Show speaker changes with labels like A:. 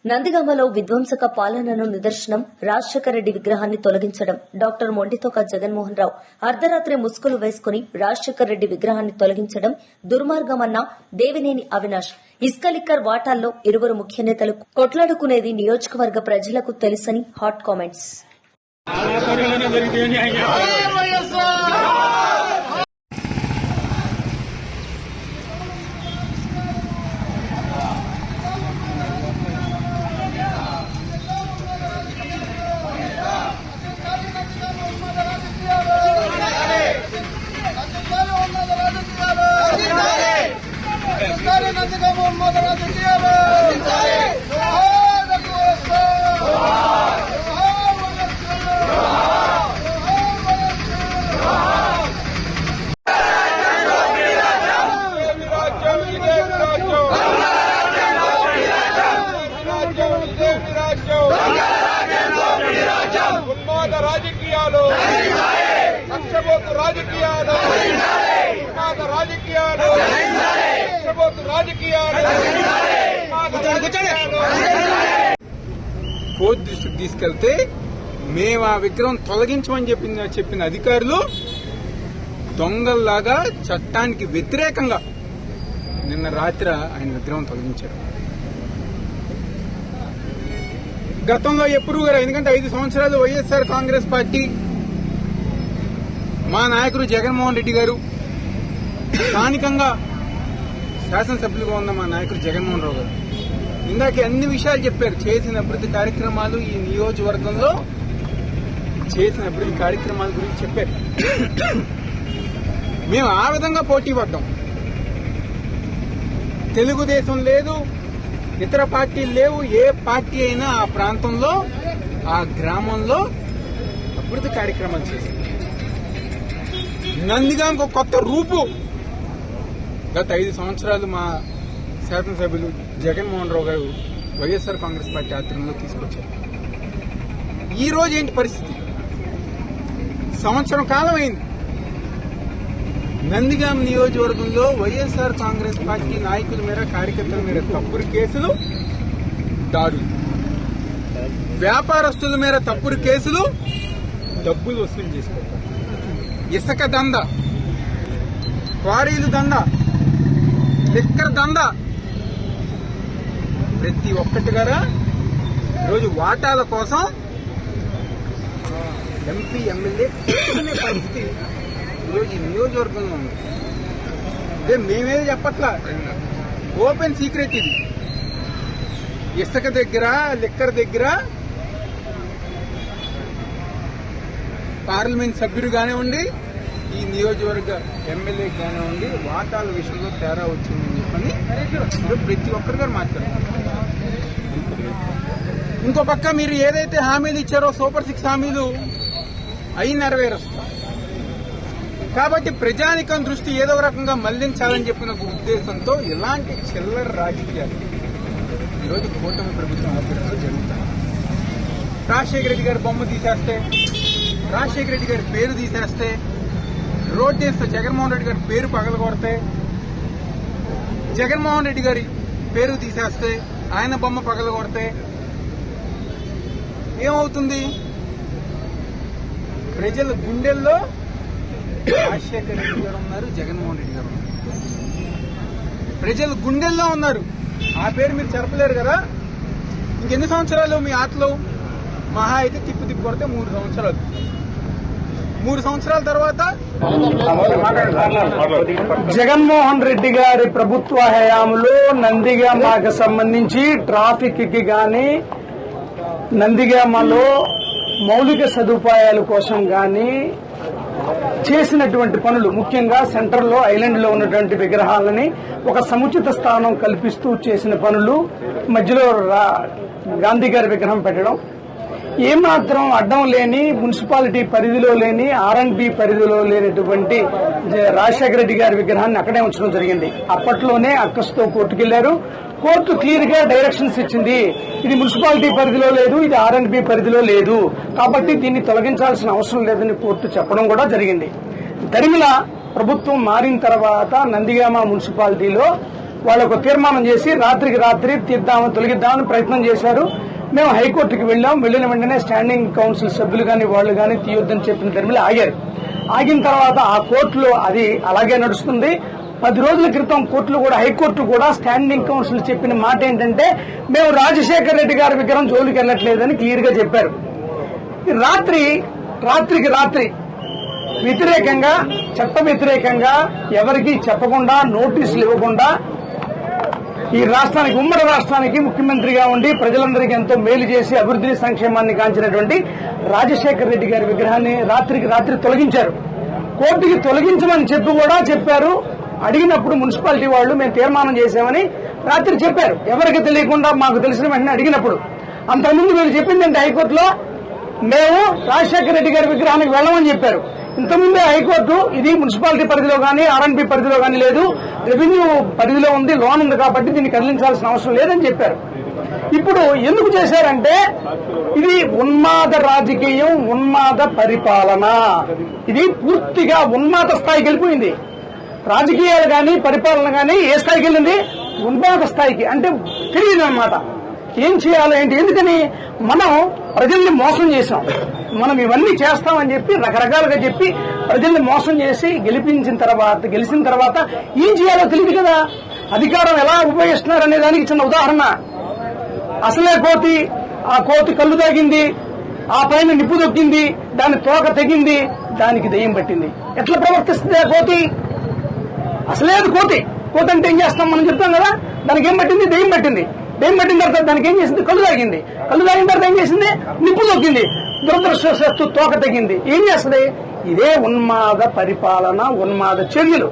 A: నందిగామలో విధ్వంసక పాలనను నిదర్శనం రాజశేఖర రెడ్డి విగ్రహాన్ని తొలగించడం. డాక్టర్ మొండితోక జగన్మోహన్ రావు అర్ధరాత్రి ముసుగులు వేసుకుని రాజశేఖర రెడ్డి విగ్రహాన్ని తొలగించడం దుర్మార్గమన్న దేవినేని అవినాష్. ఇసుక లిక్కర్ వాటాల్లో ఇరువురు ముఖ్య నేతలు కొట్లాడుకునేది నియోజకవర్గ ప్రజలకు తెలుసని హాట్ కామెంట్స్.
B: రాజకీయాలు లక్ష్యబోతు రాజకీయాలు రాజకీయాలు లక్ష్యబోతు రాజకీయాలు కోర్టు దృష్టికి తీసుకెళ్తే మేము ఆ విగ్రహం తొలగించమని చెప్పిన అధికారులు దొంగల్లాగా చట్టానికి వ్యతిరేకంగా నిన్న రాత్రి ఆయన విగ్రహం తొలగించారు. గతంలో ఎప్పుడు గారు, ఎందుకంటే 5 సంవత్సరాలు వైఎస్ఆర్ కాంగ్రెస్ పార్టీ మా నాయకుడు జగన్మోహన్ రెడ్డి గారు, స్థానికంగా శాసనసభ్యులుగా ఉన్న మా నాయకుడు జగన్మోహన్ రావు గారు ఇందాక అన్ని విషయాలు చెప్పారు. చేసిన అభివృద్ధి కార్యక్రమాలు, ఈ నియోజకవర్గంలో చేసిన అభివృద్ధి కార్యక్రమాల గురించి చెప్పారు. మేము ఆ విధంగా పోటీ పడ్డాం. తెలుగుదేశం లేదు, ఇతర పార్టీలు లేవు. ఏ పార్టీ అయినా ఆ ప్రాంతంలో, ఆ గ్రామంలో అభివృద్ధి కార్యక్రమాలు చేసింది. నందిగాంకు ఒక కొత్త రూపు గత 5 సంవత్సరాలు మా శాసనసభ్యులు జగన్మోహన్ రావు గారు వైఎస్ఆర్ కాంగ్రెస్ పార్టీ ఆధ్వర్యంలో తీసుకొచ్చారు. ఈ రోజు ఏంటి పరిస్థితి? సంవత్సరం కాలం అయింది. నందిగాం నియోజకవర్గంలో వైఎస్ఆర్ కాంగ్రెస్ పార్టీ నాయకుల మీద, కార్యకర్తల మీద తప్పుడు కేసులు, దాడులు, వ్యాపారస్తుల మీద తప్పుడు కేసులు, డబ్బులు వసూలు చేసుకోవడం, ఇసుక దంద, క్వారీలు దంద, లిక్కర్ దంద, ప్రతి ఒక్కటి గారా ఈరోజు వాటాల కోసం ఎంపీ, ఎమ్మెల్యే కొట్టుకునే పరిస్థితి ఈరోజు ఈ నియోజకవర్గంలో ఉంది. అదే మేమేదో చెప్పట్లా, ఓపెన్ సీక్రెట్ ఇది. ఇసుక దగ్గర, లిక్కర్ దగ్గర పార్లమెంట్ సభ్యుడు కానివ్వండి, ఈ నియోజకవర్గ ఎమ్మెల్యే కానివ్వండి, వాటాల విషయంలో తేడా వచ్చిందని చెప్పని ప్రతి ఒక్కరు గారు మాట్లాడారు. ఇంకో పక్క మీరు ఏదైతే హామీలు ఇచ్చారో సూపర్ 6 హామీలు అవి నెరవేరుస్తారు. కాబట్టి ప్రజానికం దృష్టి ఏదో రకంగా మళ్లించాలని చెప్పిన ఉద్దేశంతో ఇలాంటి చిల్లర రాజకీయాలు ఈరోజు కూటమి ప్రభుత్వం ఆధ్వర్యంలో జరుగుతాయి. రాజశేఖర రెడ్డి గారి బొమ్మ తీసేస్తే, రాజశేఖర రెడ్డి గారి పేరు తీసేస్తే, రోడ్ చేస్తే జగన్మోహన్ రెడ్డి గారి పేరు పగలగొడితే, జగన్మోహన్ రెడ్డి గారి పేరు తీసేస్తే, ఆయన బొమ్మ పగలగొడితే ఏమవుతుంది? ప్రజల గుండెల్లో రాజశేఖర రెడ్డి గారు ఉన్నారు, జగన్మోహన్ రెడ్డి గారు ఉన్నారు. ప్రజలు గుండెల్లో ఉన్నారు. ఆ పేరు మీరు చెరపలేరు కదా. ఇంకెన్ని సంవత్సరాలు మీ ఆటలో? మహా అయితే తిప్పు కొడితే 3 సంవత్సరాలు. 3 సంవత్సరాల తర్వాత
C: జగన్మోహన్ రెడ్డి గారి ప్రభుత్వ హయాంలో నందిగామకు సంబంధించి ట్రాఫిక్ కి గాని, నందిగామలో మౌలిక సదుపాయాల కోసం గాని చేసినటువంటి పనులు, ముఖ్యంగా సెంటర్ లో, ఐలాండ్ లో ఉన్నటువంటి విగ్రహాలని ఒక సముచిత స్థానం కల్పిస్తూ చేసిన పనులు, మధ్యలో గాంధీ గారి విగ్రహం పెట్టడం, ఏమాత్రం అడ్డం లేని, మున్సిపాలిటీ పరిధిలో లేని, R&B పరిధిలో లేనటువంటి రాజశేఖర రెడ్డి గారి విగ్రహాన్ని అక్కడే ఉంచడం జరిగింది. అప్పట్లోనే అక్కస్తో కోర్టుకెళ్లారు. కోర్టు క్లియర్ గా డైరెక్షన్స్ ఇచ్చింది, ఇది మున్సిపాలిటీ పరిధిలో లేదు, ఇది R&B పరిధిలో లేదు, కాబట్టి దీన్ని తొలగించాల్సిన అవసరం లేదని కోర్టు చెప్పడం కూడా జరిగింది. దరిమిలా ప్రభుత్వం మారిన తర్వాత నందిగామ మున్సిపాలిటీలో వాళ్ళు ఒక తీర్మానం చేసి రాత్రికి రాత్రి తొలగిద్దామని ప్రయత్నం చేశారు. మేము హైకోర్టుకి వెళ్ళిన వెంటనే స్టాండింగ్ కౌన్సిల్ సభ్యులు కానీ వాళ్ళు కానీ తీయొద్దని చెప్పిన టైంలో ఆగారు. ఆగిన తర్వాత ఆ కోర్టులో అది అలాగే నడుస్తుంది. 10 రోజుల క్రితం కోర్టులు కూడా హైకోర్టు కూడా స్టాండింగ్ కౌన్సిల్ చెప్పిన మాట ఏంటంటే మేము రాజశేఖర రెడ్డి గారి విగ్రహం జోలికి వెళ్ళట్లేదని క్లియర్ గా చెప్పారు. రాత్రికి రాత్రి వ్యతిరేకంగా చట్ట వ్యతిరేకంగా ఎవరికి చెప్పకుండా నోటీసులు ఇవ్వకుండా ఈ రాష్ట్రానికి ఉమ్మడి రాష్ట్రానికి ముఖ్యమంత్రిగా ఉండి ప్రజలందరికీ ఎంతో మేలు చేసి అభివృద్ధిని సంక్షేమాన్ని కాంచినటువంటి రాజశేఖర రెడ్డి గారి విగ్రహాన్ని రాత్రికి రాత్రి తొలగించారు. కోర్టుకి తొలగించమని చెప్పి కూడా చెప్పారు. అడిగినప్పుడు మున్సిపాలిటీ వాళ్ళు మేము తీర్మానం చేశామని రాత్రి చెప్పారు. ఎవరికి తెలియకుండా మాకు తెలిసిన వెంటనే అడిగినప్పుడు అంతకుముందు వీళ్ళు చెప్పిందంటే హైకోర్టులో మేము రాజశేఖర రెడ్డి గారి విగ్రహానికి వెళ్ళమని చెప్పారు. ఇంతకుముందే హైకోర్టు ఇది మున్సిపాలిటీ పరిధిలో కానీ ఆర్ఎన్బి పరిధిలో కానీ లేదు, రెవెన్యూ పరిధిలో ఉంది, లోన్ ఉంది కాబట్టి దీన్ని కదిలించాల్సిన అవసరం లేదని చెప్పారు. ఇప్పుడు ఎందుకు చేశారంటే ఇది ఉన్మాద రాజకీయం, ఉన్మాద పరిపాలన. ఇది పూర్తిగా ఉన్మాద స్థాయికి వెళ్ళిపోయింది. రాజకీయాలు కానీ పరిపాలన కానీ ఏ స్థాయికి వెళ్ళింది? ఉన్మాద స్థాయికి. అంటే తెలియదు అన్నమాట ఏం చేయాలో ఏంటి. ఎందుకని మనం ప్రజల్ని మోసం చేశాం. మనం ఇవన్నీ చేస్తామని చెప్పి రకరకాలుగా చెప్పి ప్రజల్ని మోసం చేసి గెలిచిన తర్వాత ఏం చేయాలో తెలియదు కదా. అధికారం ఎలా ఉపయోగిస్తున్నారనే దానికి చిన్న ఉదాహరణ. అసలే కోతి, ఆ కోతి కళ్ళు తాగింది, ఆ పైన నిప్పు దొక్కింది, దాని తోక తెగింది, దానికి దెయ్యం పట్టింది. ఎట్లా ప్రవర్తిస్తుంది ఆ కోతి? అసలేదు కోతి. కోతి అంటే ఏం చేస్తాం మనం చెప్తాం కదా. దానికి ఏం పట్టింది? దెయ్యం పట్టింది. దెయ్యం పట్టిన తర్వాత దానికి ఏం చేసింది? కళ్ళు తాగింది. కళ్ళు తాగిన తర్వాత ఏం చేసింది? నిప్పు దొక్కింది. దురదృష్టవశాత్తు తోక తెగింది. ఏం చేస్తుంది? ఇదే ఉన్మాద పరిపాలన, ఉన్మాద చర్యలు.